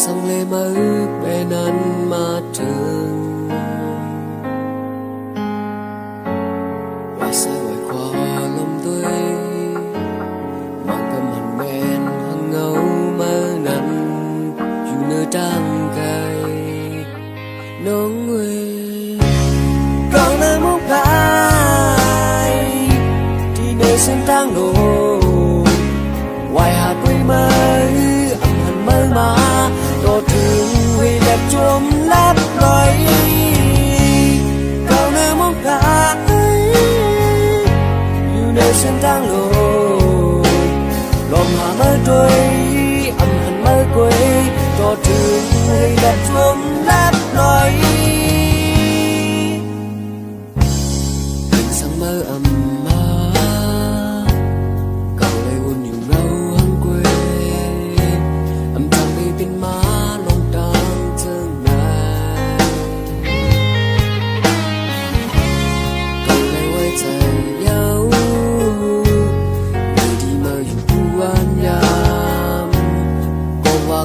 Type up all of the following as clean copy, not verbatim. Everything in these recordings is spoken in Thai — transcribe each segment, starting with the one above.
sang lê mơ bên ăn mà trường và sai hoài qua lòng tôi mang cầm hẳn men hăng ngấu mơ nắn dù nơi trang cây nóng người còn nơi muốn lại thì nơi xanh trang nổ hoài hạt quê mơ âm hẳn mơ mà đồ thương huy đẹp chuông lấp lối còn nơi muốn lại như nơi xanh trang nổ lom hà mơ trôi âm hẳn mơ quê đồ thương huy đẹp chuông lấp lối sang mơ âm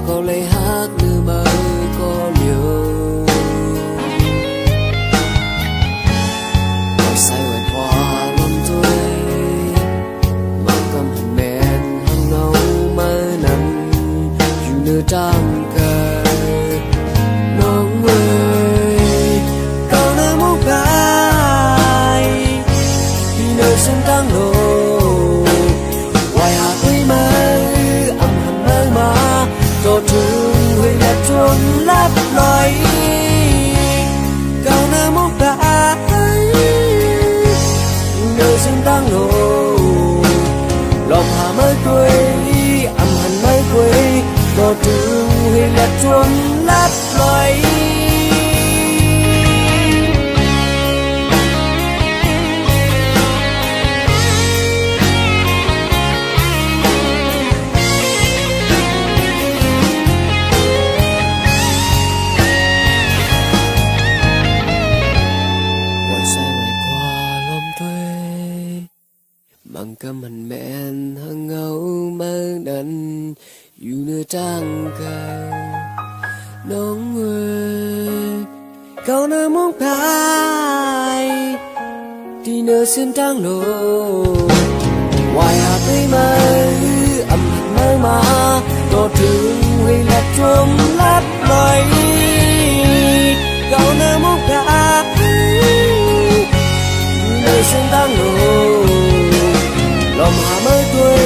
câu lấy hát như mơ có liều màu say hoài qua lòng tôi mang cầm hẳn men hăng ngâu mơ nằm dù nơi trang cờ nóng người câu nơi muốn gai vì nơi sân trang lộ hoài hạ tuy mơ âm hẳn mơ mà đồ thương huy đẹp chuông lấp lối cao nơi muốn đã nơi xinh đang nổ lòng hà mới quê âm hẳn mới quê đồ thương huy đẹp chuông lấp lối mang cầm hẳn men hăng ngấu mơ nắn dù nơi trang cây nóng người câu nơi muốn khai thì nơi xuyên trang lộ hoài hạ tươi mơ âm hẳn mơ mà đồ thương huy lạc chuông lấp lối câu nơi muốn khai nơi xuyên trang lộ lòng hà mới quê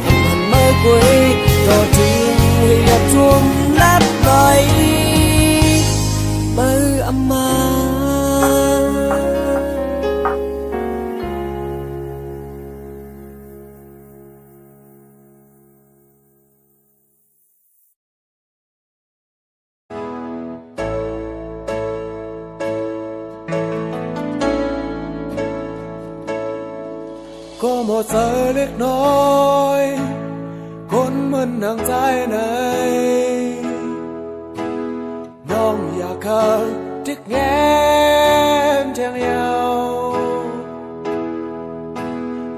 âm hẳn mới quê đồ thương huy đẹp chuông lấp lối mơ âm mơ có một giờ liếc nói con mình hàng trái này nong ya khờ tiếc nghe chẳng nhau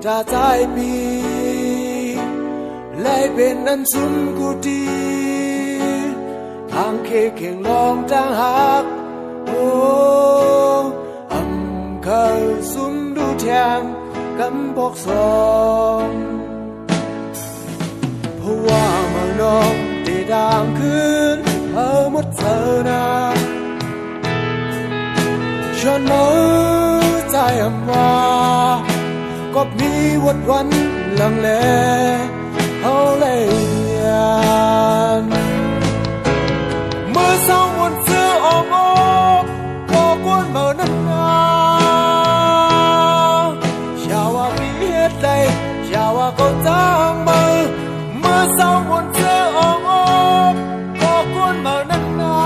trả trái bi lấy bên ăn sum cu ti hàng khê khiêng long trang hát ô âm khờ sum đu thang cắm bọc sôngเพราะว่าเมืองนองได้ดังขึ้นหมดเธอนาฉันมือใจว่าก็มีวันลังเลเอาเลยเมื่อสาววันเสื้อออกก็กวนเมื่อนั้นอย่าว่าก็จางมือเมื่อสาวคนเจอออกก็กวนมานั่นนา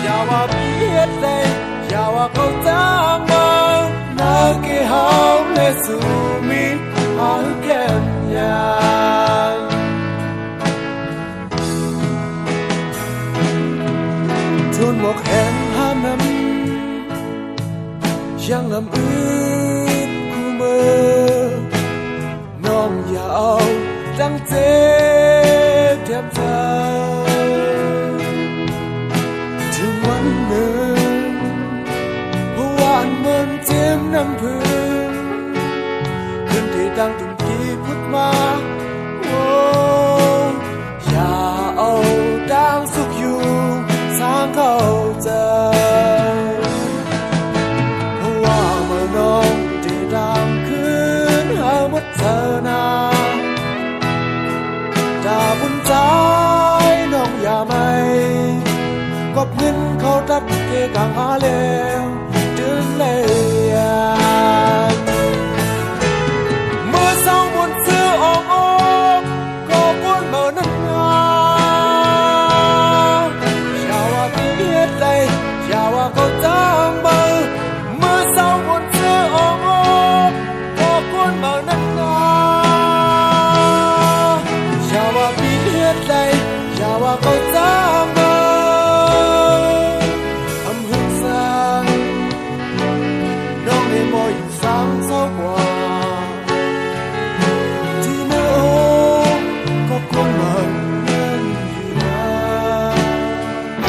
อย่าว่าพี่เฮ็ดได้อย่าว่าก็จางมือนาเกี่ยวเลยสู่มีหางแก้มยางทุนหมกแห่งห้ามน้ำยังลำอื้น้องอย่าเอาจังเจ็บ เทียมเธอถึงวันหนึ่งเพราะว่าอันมันเจ็บน้ำพื้นขึ้นที่ดังตุ่มกี้พุดมาโอ้อย่าเอาดังสุขอยู่สร้างเข้าใจเพราะว่าเมื่อน้องที่ดังขึ้นหาหมดเธอนาดาบุญใจน้องอย่าไม่กบเงินเขาตัดเกกังหาแล้วดึงเลยเมื่อสองบนเสื้อออกก็ปวดเมื่อนั้นอย่าว่าพี่เฮ็ดใจอย่าว่าเขาจ้างเบอร์เมื่อสองบนเสื้อออกก็ปวดเมื่อนั้นอย่าว่าพี่เฮ็ดใจอย่าว่าเขาจ้างเบอร์ทำให้สั่งน้องให้มองอยู่สั่งเศร้ากว่าที่น้องก็คงมันอยู่นะ เ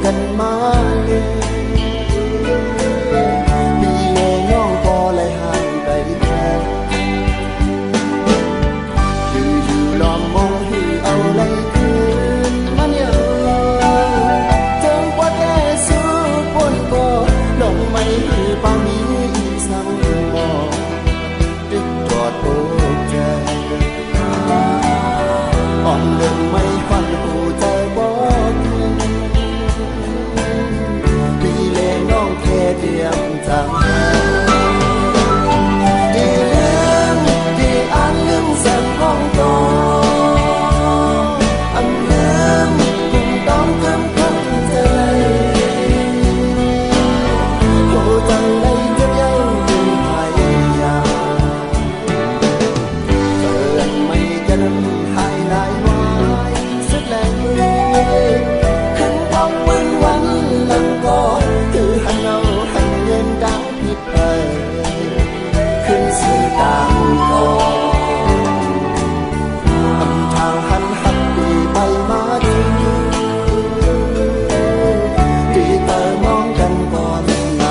กันมาเลยปีแม่น้องพอเลยห่างไกลแท้อยู่ล้อมมองให้เอาเลยคืนมันเยอะเทิงกว่าแต่สู้ปนก็ลงไม่ให้ปามีสังบอกติดจอดโอ้ใจอ่อนเดินไม่ฟันหูใจบอกปีเลน้องแค่เดียมจังดีเล่มดีอันลืมสักห้องต่ออันเล่มคงต้องทำพันใจโอ้จังไรจะยังเป็นพยาเกินไม่กันหายหลายวายสุดแรงขันทองวันวันลำก็คือหันเอาหันเงินดังผิดไปขึ้นสื่อตามก่อนทำทางหันหักดีไปมาถึงดีเตอมองกันก่อนไหน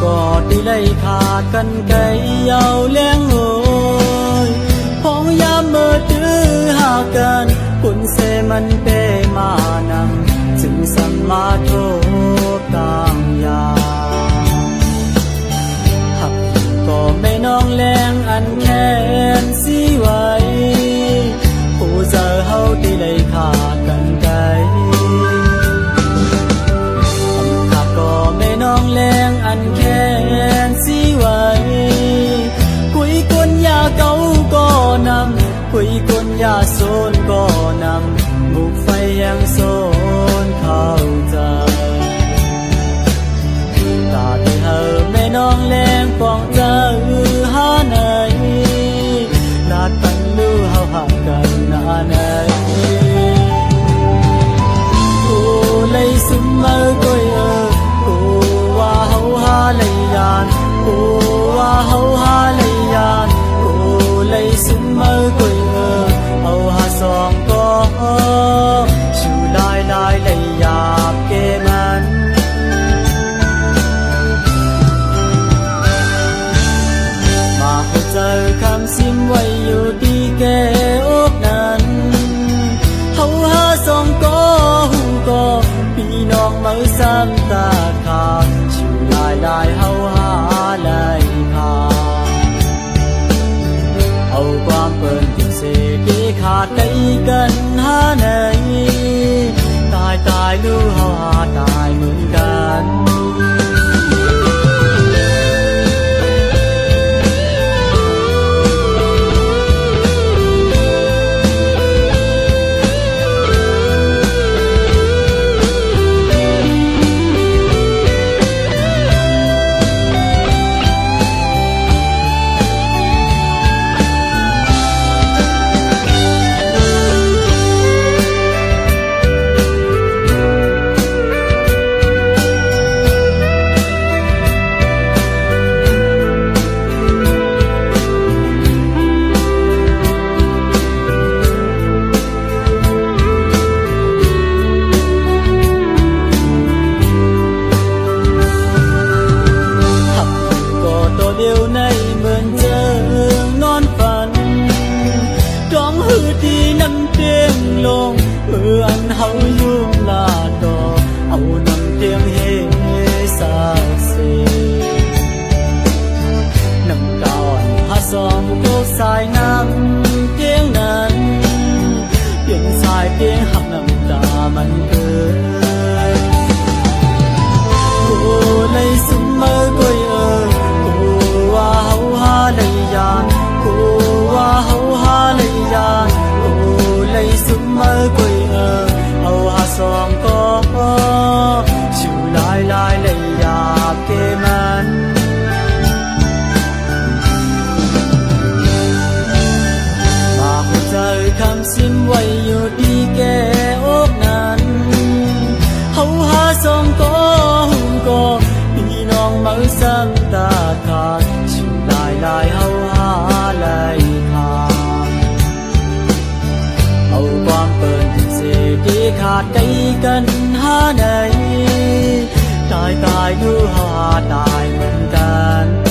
ก็ได้ไล่ขาดกันไกลยาวเลี้ยงโอยพองยามเมื่อตื้อหากันกุนเสมันเปมานำจึงสัมมาโทกางยาหักก็ไม่น้องแรงอันแค้นสิไว้ผู้เจอเฮาได้ไล่ขาดกันไกลขาดก็ไม่น้องแรงอันแค้นสิไว้คุยคนยาเก่าก็นำคุยคนยาโซนก็นำบุกไฟยังโซนเข้าใจตาที่เฮาไม่น้องแรงปองเจอหาไหนนาตันรู้เฮาหักกันนาไหนโอ้เลยสุมมาก็โอ้ว่าเฮาหาเลยยานโอ้ว่าเฮาหาเลยยานโอ้เลยสุมมาก็เอาหาสองก็ชูลายลายเลยยาบเกมันมาให้เจอคำซิมไว้อยู่ที่แก้อกนั้นเฮาหาสองก็หูก็พี่น้องมือซ้ำตาขาดชูลายลายเฮาหาลายขาดเอาความเปิ่นถึงเสกีขาดได้กันหาไหนตายตายรู้เฮาหาตายเหมือนกันเฮายุ่งลาดอเอานำเตียงเฮสาเสน้ำก่อนหาสองก็สายน้ำเตียงนั้นเพียงสายเพียงหักน้ำตามันเกิดโอ้เลยสุมเมื่อก็โอ้ว่าเฮาหาเลยยานโอ้ว่าเฮาหาเลยยานโอ้เลยสุมเมื่อก็เอาหาสองก็ชูลายลายเลยอยากเกมันมาหัวใจคำซิมไว้อยู่ดีแก่อกนั้นเฮาหาสองก็หุ่นก็พี่น้อง mở sớm ta cả chiều lại lại hâu há lại thang hậuความเปิดเสียดีขาดใจกันหาไหนตายตายเนื้อหาตายเหมือนกัน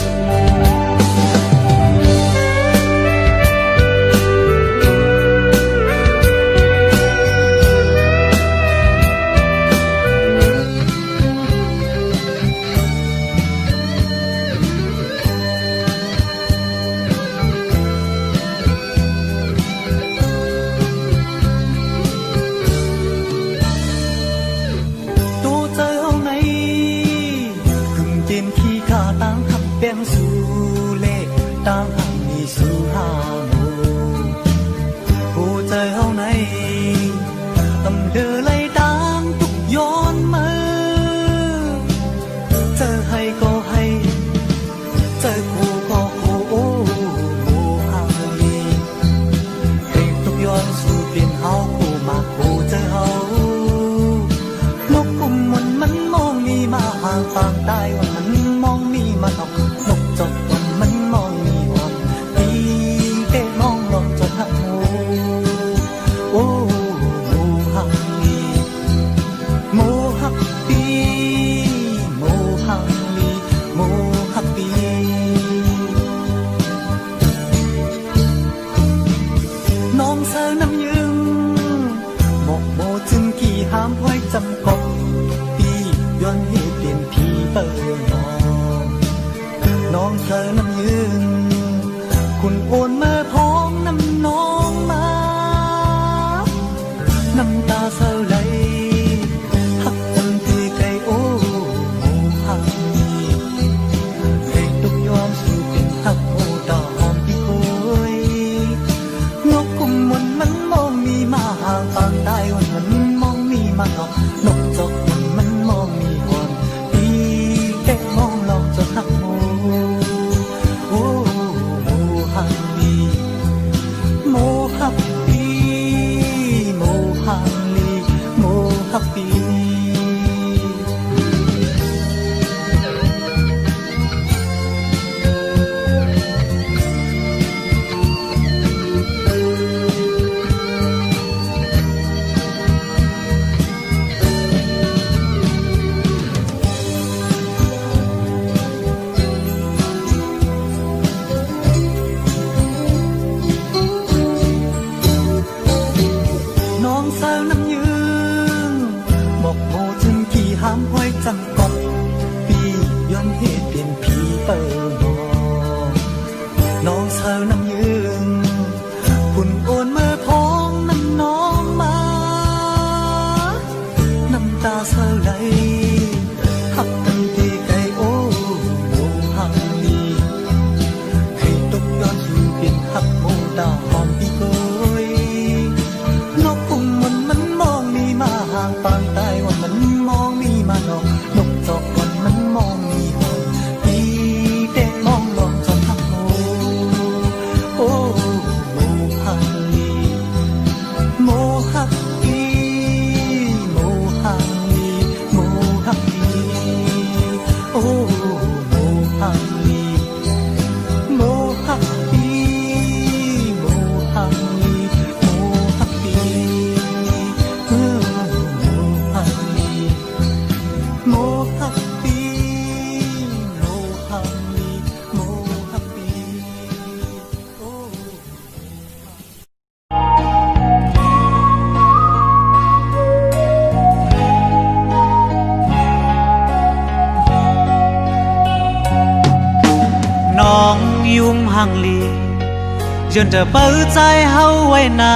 จนจะเปิดใจเฮาไว้นา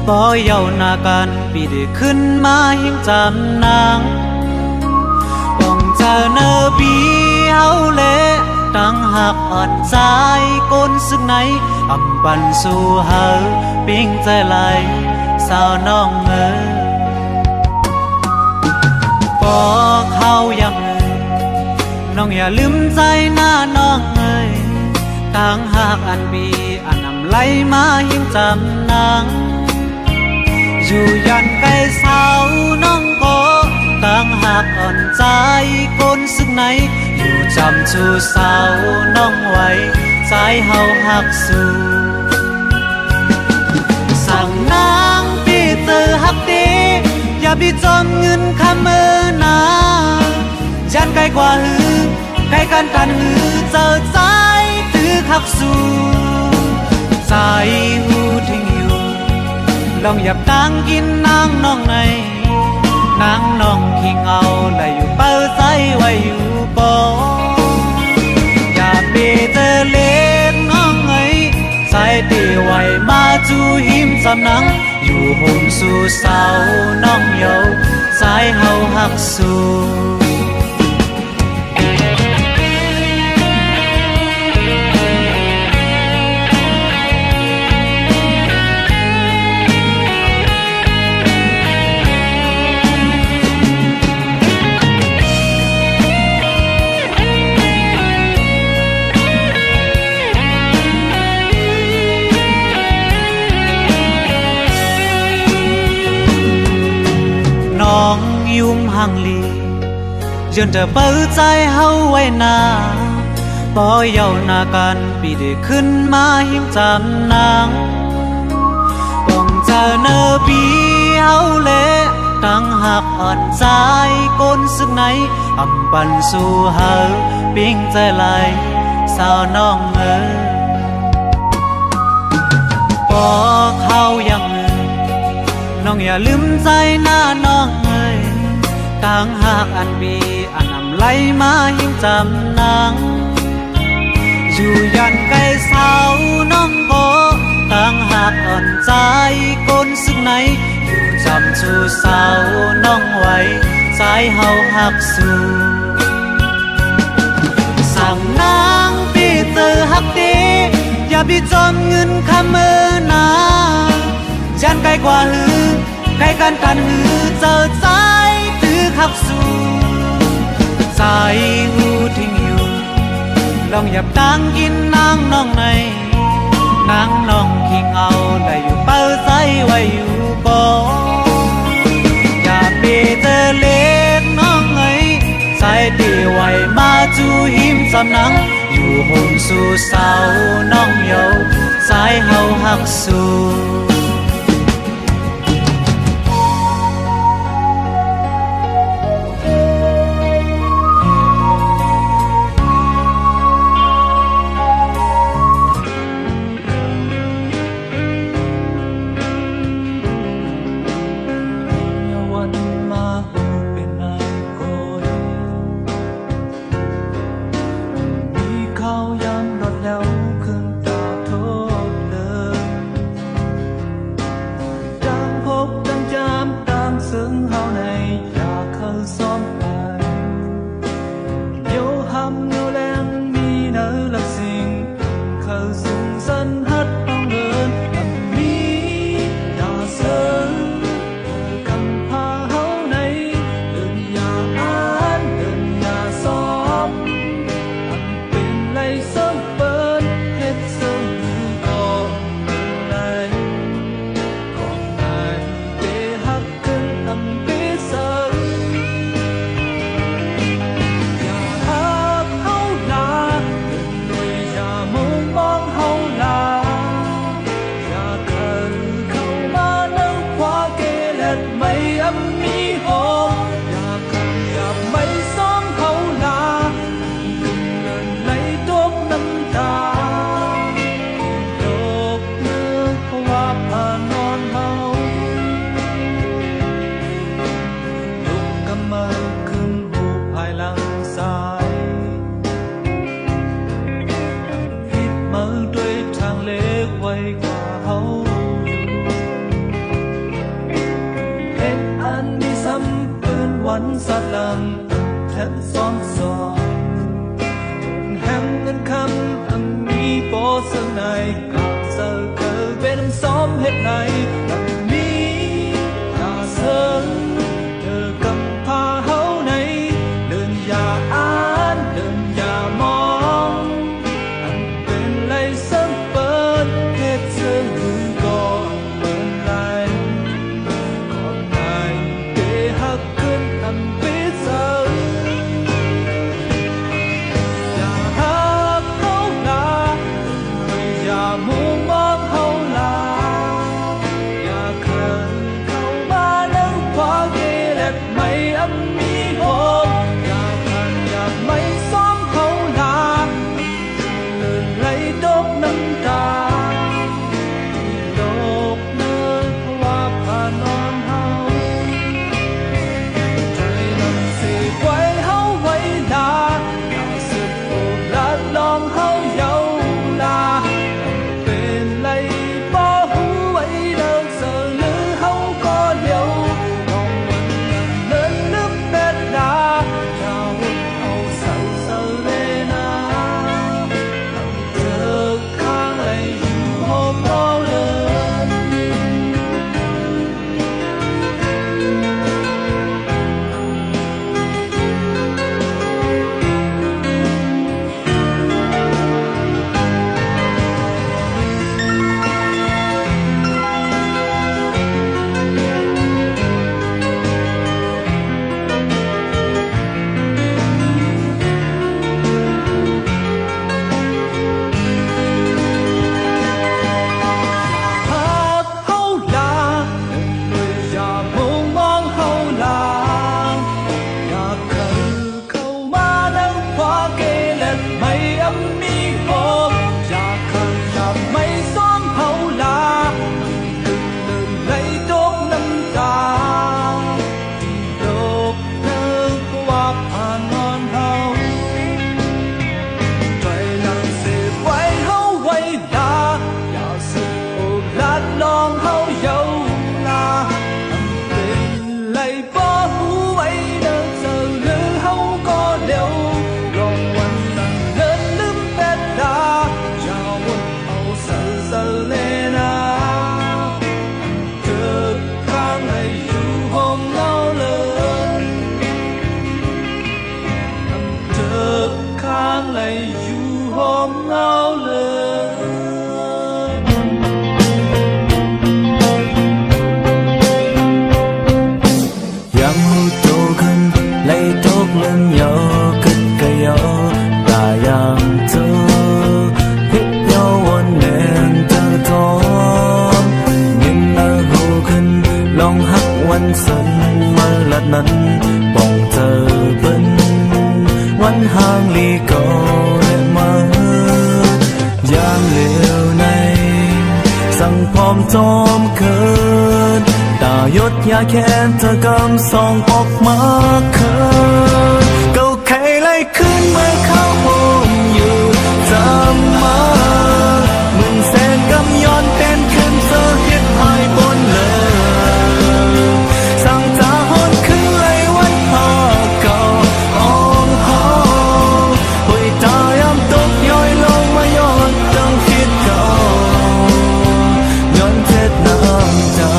บ่เยาหน้ากันปีได้ขึ้นมายิ่งจำนางป้องเจอเนอปีเฮาเละตั้งหักอ่อนใจก้นซึ่งไหนอำปันสู่เฮาปิ้งใจไหลสาวน้องบอกเขาอย่างน้องอย่าลืมใจหน้าน้องตั้งหักอันบีอันนำไหลมายิ่งจำนางอยู่ยันไกลสาวน้องก็ตั้งหักอ่อนใจคนซึ่งไหนอยู่ ำชูสาวน้องไว้สายเฮาหักสู่สั่งนางพี่เจอหักดีอย่าพี่จมเงินคำเมื่อนายันไกลกว่าหือไกลกันกันหือเจอใจถือหักสู่ใจหูทิ้งอยู่ลองหยับตังกินนางน้องในนางน้องขี้เงาและอยู่เป้าใจไว้อยู่บ่อย่าไปเจอเล่นน้องไอ้ใจตีไว้มาจูหิมสำนังอยู่ห่มสู่เสาน้องเยาใจเฮาหักสู่น้องยุ่มห่างลีจนจะเปิดใจเฮาไว้นาปอยเยาหน้ากันปีได้ขึ้นมาหิมจำนางป้องเจอเนอปีเฮาเละตั้งหักอ่อนใจก้นสึกไหนอำปันสู่เฮาปิ้งใจไหลสาวน้องบอกเขายังน้องอย่าลืมใจหน้าน้องตั้งหากอันมีอันนำไหลมาหิ้งจำนางอยู่ยันไกลเสาน้องโกตั้งหากอ่อนใจก้นซึ่งไหนอยู่จำชูเสาน้องไว้ใจเฮาหักสู่สั่งนางพี่เจอหักดีอย่าพี่จมเงินคำเมื่อนายันไกลกว่าหือไกลกันกันหือเจอใจถือขับสู่ใจหูทิ้งอยู่ลองหยับตังกินนางน้องในนางน้องขี้เงาและอยู่เป้าใจไว้อยู่บ่อย่าไปเจอเล็กน้องไอ้ใจตีไว้มาจูหิมสำนังอยู่ห่มสู่เสาน้องเยาใจเฮาหักสู่สัตว์ลำแทนซ้อนสอนแฮมเงินคำอันมีโปซึ่งในกับเธอเคยเป็นซ้อมเหตุในอันมีตาเสิร์เธอกำพาเฮาในเดินอย่าอ่านเดินอย่ามองอันเป็นไรซ้ำเปิดเหตุเชิงหือก่อนเปิดไรก่อนไหนเกหักขึ้นอันเป็น ยังโตขึ้นไล่ตกเลื่อนยาวขึ้นก็ยาวตายังเธอพิบยาววันเดินเธอทอมยิ่งน่าหูขึ้นลองหักวันสันมาลัดนั้นป้องเธอเป็นวันห่างลีก็ได้มายามเหลวในสั่งพร้อมจอมเคินตายดยาแค้นเธอกำส่องออกมาเคินเก่าใครไล่ขึ้นเมื่อเข้าโฮมอยู่จำมาหมื่นแสนกำย้อนเป็นขึ้นเสื้อเฮ็ดหายบนเลยสั่งจาหอนขึ้นไล่วันพาเก่าอ่องหอหวยตายำตกย้อยลงมาย้อนดังคิดเก่าย้อนเจ็ดน้ำตา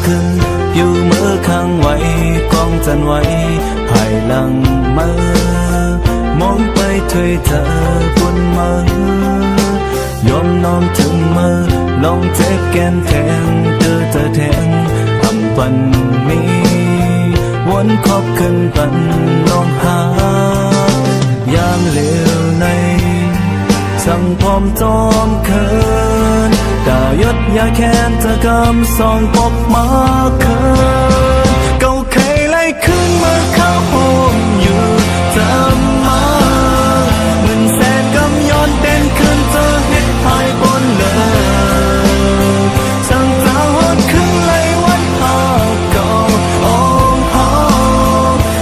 ขึ้นอยู่มือข้างไว้กองจันไว้ภายหลังมือมองไปถ้วยเธอปุ่นมือยอมน้อมถึงมือลองเจ็บแกนแทงเธอแทงอำปันมีวนขอบขึ้นปันลองหายามเหลวในสั่งพร้อมจอมเคินตายดยาแค้นเธอกำส่องปกมาเคินเก่าเคยไล่ขึ้นมาเข้าโฮมอยู่จำมาหมื่นแสนกำย้อนเด่นขึ้นเธอเฮ็ดหายบนเลยสั่งจาหอนขึ้นไล่วันพาเก่าอ่องหอ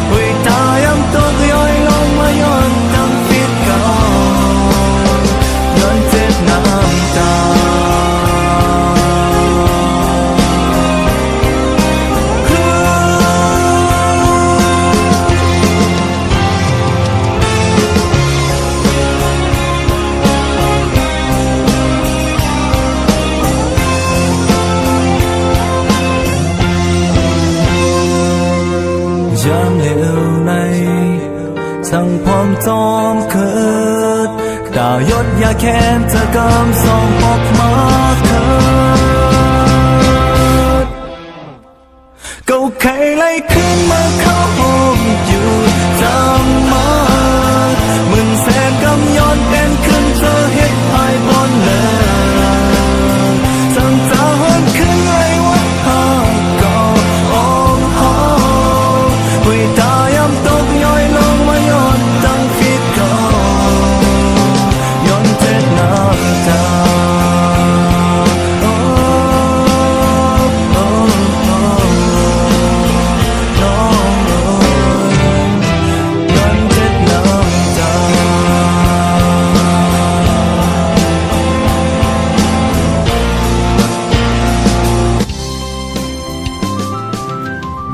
หวยตายำตกย้อยลงมาย้อนดังฟิดเก่าย้อนเจ็บน้ำตายามเหลวในสั่งพร้อมจอมเคิดดาวยดยาแค้นเธอกำส่องออกมาเคิดเก่าใครไล่ขึ้นมาเข้าโฮมอยู่จำมาหมื่นแสนกำย้อนเป็นขึ้นเธอเฮ็ดหายบนเลยสั่งจาหอนขึ้นไล่วัดพาเก่าอ่องหอหวยตายำตกย้อยลงมาย้อนดังฟิดเก่าย้อนเจ็ดน้ำตา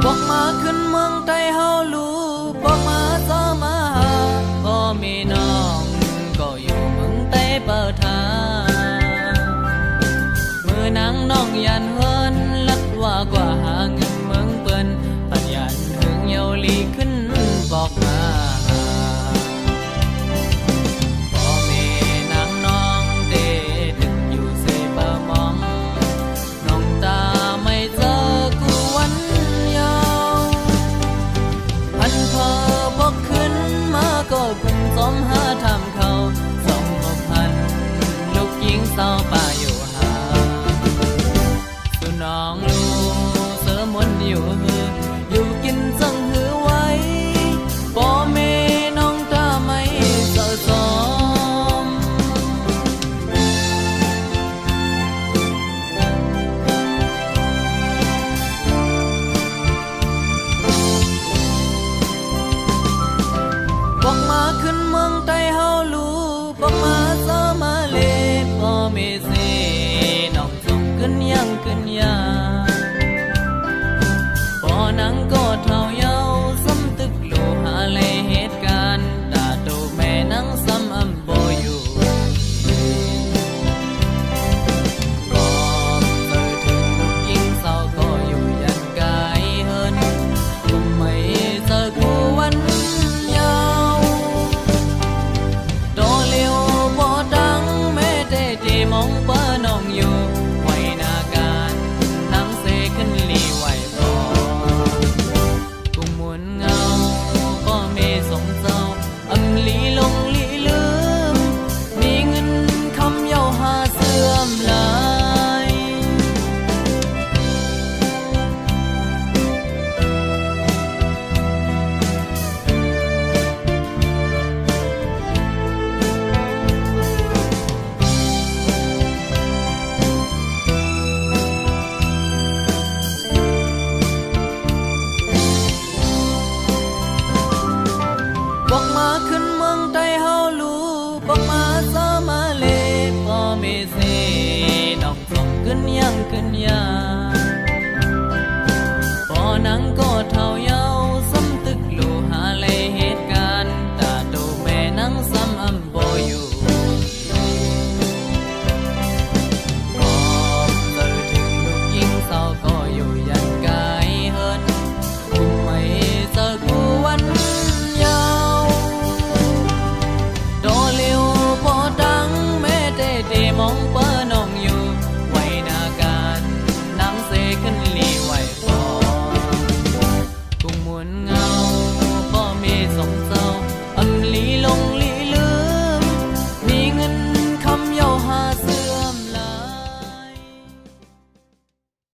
บอกมาขึ้นเมืองไทยเฮารู้บอกมาซ้อมาหาพ่อแม่น้องก็อยู่เมืองไทยเปิดทางมือนางน้องยัน